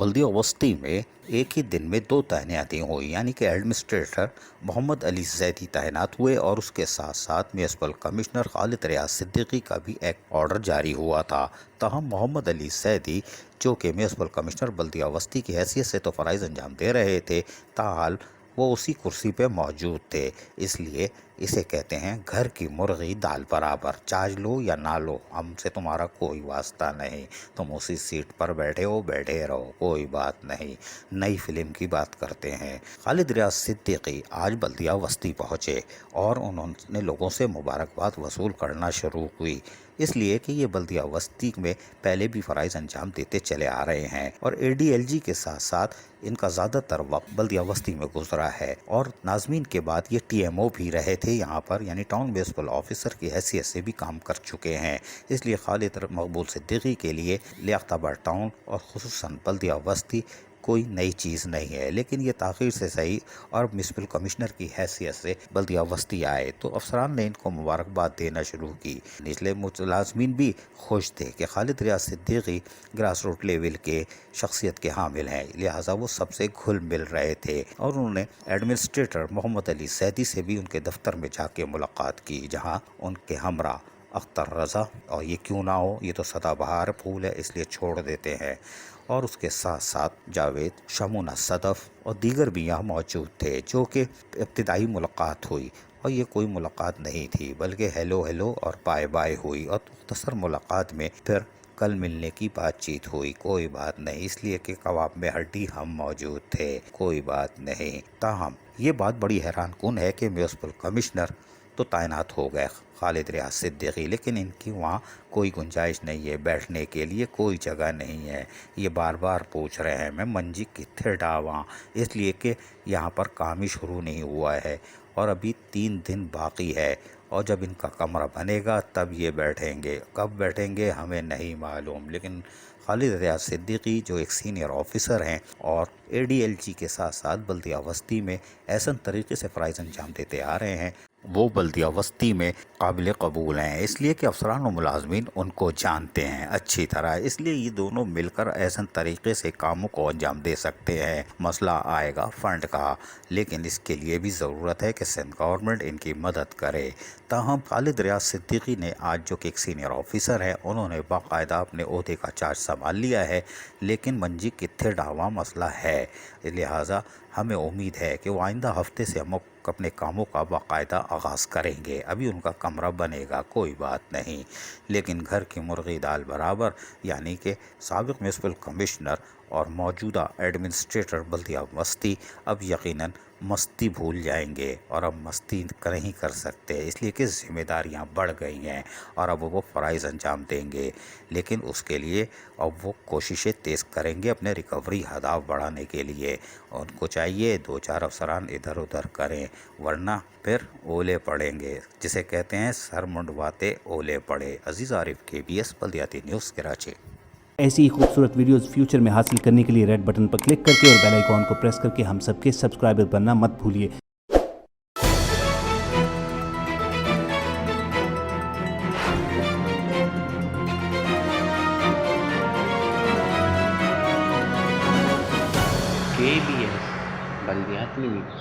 بلدیہ وسطی میں ایک ہی دن میں 2 تعیناتیں ہوئی، یعنی کہ ایڈمنسٹرٹر محمد علی زیدی تعینات ہوئے اور اس کے ساتھ ساتھ میونسپل کمشنر خالد ریاض صدیقی کا بھی ایک آرڈر جاری ہوا تھا۔ تاہم محمد علی زیدی جو کہ میونسپل کمشنر بلدیہ وسطی کی حیثیت سے تو فرائض انجام دے رہے تھے، تاحال وہ اسی کرسی پہ موجود تھے، اس لیے اسے کہتے ہیں گھر کی مرغی دال برابر، چارج لو یا نہ لو، ہم سے تمہارا کوئی واسطہ نہیں، تم اسی سیٹ پر بیٹھے ہو بیٹھے رہو، کوئی بات نہیں۔ نئی فلم کی بات کرتے ہیں۔ خالد ریاض صدیقی آج بلدیہ وسطی پہنچے اور انہوں نے لوگوں سے مبارکباد وصول کرنا شروع ہوئی، اس لیے کہ یہ بلدیہ وسطی میں پہلے بھی فرائض انجام دیتے چلے آ رہے ہیں اور اے ڈی ایل جی کے ساتھ ساتھ ان کا زیادہ تر وقت بلدیہ وسطی میں گزرا ہے اور ناظمین کے بعد یہ ٹی ایم او بھی رہے تھے یہاں پر، یعنی ٹاؤن میونسپل آفیسر کی حیثیت سے بھی کام کر چکے ہیں۔ اس لیے خالد مقبول صدیقی کے لیے لیاقت آباد ٹاؤن اور خصوصاً بلدیہ وسطی کوئی نئی چیز نہیں ہے، لیکن یہ تاخیر سے صحیح اور میونسپل کمشنر کی حیثیت سے بلدیہ وسطی آئے تو افسران نے ان کو مبارکباد دینا شروع کی۔ نچلے ملازمین بھی خوش تھے کہ خالد ریاض صدیقی گراس روٹ لیول کے شخصیت کے حامل ہیں، لہٰذا وہ سب سے گھل مل رہے تھے اور انہوں نے ایڈمنسٹریٹر محمد علی زیدی سے بھی ان کے دفتر میں جا کے ملاقات کی، جہاں ان کے ہمراہ اختر رضا اور یہ کیوں نہ ہو یہ تو سدا بہار پھول ہے اس لیے چھوڑ دیتے ہیں، اور اس کے ساتھ ساتھ جاوید، شمونہ صدف اور دیگر بھی یہاں موجود تھے، جو کہ ابتدائی ملاقات ہوئی اور یہ کوئی ملاقات نہیں تھی بلکہ ہیلو ہیلو اور بائے بائے ہوئی اور مختصر ملاقات میں پھر کل ملنے کی بات چیت ہوئی، کوئی بات نہیں، اس لیے کہ کباب میں ہڈی ہم موجود تھے، کوئی بات نہیں۔ تاہم یہ بات بڑی حیران کن ہے کہ میونسپل کمشنر تو تعینات ہو گئے خالد ریاض صدیقی، لیکن ان کی وہاں کوئی گنجائش نہیں ہے، بیٹھنے کے لیے کوئی جگہ نہیں ہے۔ یہ بار بار پوچھ رہے ہیں میں منجی کتنے ڈاواں، اس لیے کہ یہاں پر کام ہی شروع نہیں ہوا ہے اور ابھی 3 دن باقی ہے اور جب ان کا کمرہ بنے گا تب یہ بیٹھیں گے، کب بیٹھیں گے ہمیں نہیں معلوم، لیکن خالد ریاض صدیقی جو ایک سینئر آفیسر ہیں اور اے ڈی ایل جی کے ساتھ ساتھ بلدیہ وسطی میں احسن طریقے سے فرائض انجام دیتے آ رہے ہیں، وہ بلدیہ وسطی میں قابل قبول ہیں، اس لیے کہ افسران و ملازمین ان کو جانتے ہیں اچھی طرح، اس لیے یہ دونوں مل کر احسن طریقے سے کاموں کو انجام دے سکتے ہیں۔ مسئلہ آئے گا فنڈ کا، لیکن اس کے لیے بھی ضرورت ہے کہ سندھ گورنمنٹ ان کی مدد کرے۔ تاہم خالد ریاض صدیقی نے آج جو کہ ایک سینئر آفیسر ہیں، انہوں نے باقاعدہ اپنے عہدے کا چارج سنبھال لیا ہے، لیکن منجی کتھے ڈاواں مسئلہ ہے، لہٰذا ہمیں امید ہے کہ وہ آئندہ ہفتے سے ہم اپنے کاموں کا باقاعدہ آغاز کریں گے۔ ابھی ان کا کمرہ بنے گا، کوئی بات نہیں، لیکن گھر کی مرغی دال برابر، یعنی کہ سابق میونسپل کمشنر اور موجودہ ایڈمنسٹریٹر بلدیہ وسطی اب یقیناً مستی بھول جائیں گے اور اب مستی نہیں کر سکتے، اس لیے کہ ذمہ داریاں بڑھ گئی ہیں اور اب وہ فرائض انجام دیں گے، لیکن اس کے لیے اب وہ کوششیں تیز کریں گے اپنے ریکوری اہداف بڑھانے کے لیے۔ ان کو چاہیے 2-4 افسران ادھر ادھر کریں، ورنہ پھر اولے پڑیں گے، جسے کہتے ہیں سر منڈواتے اولے پڑے۔ عزیز عارف KBS بلدیاتی نیوز کراچی۔ ایسی ہی خوبصورت ویڈیوز فیوچر میں حاصل کرنے کے لیے ریڈ بٹن پر کلک کر کے اور بیل آئیکن کو پریس کر کے ہم سب کے سبسکرائبر بننا مت بھولیے۔ KBS بلدیاتی نیوز۔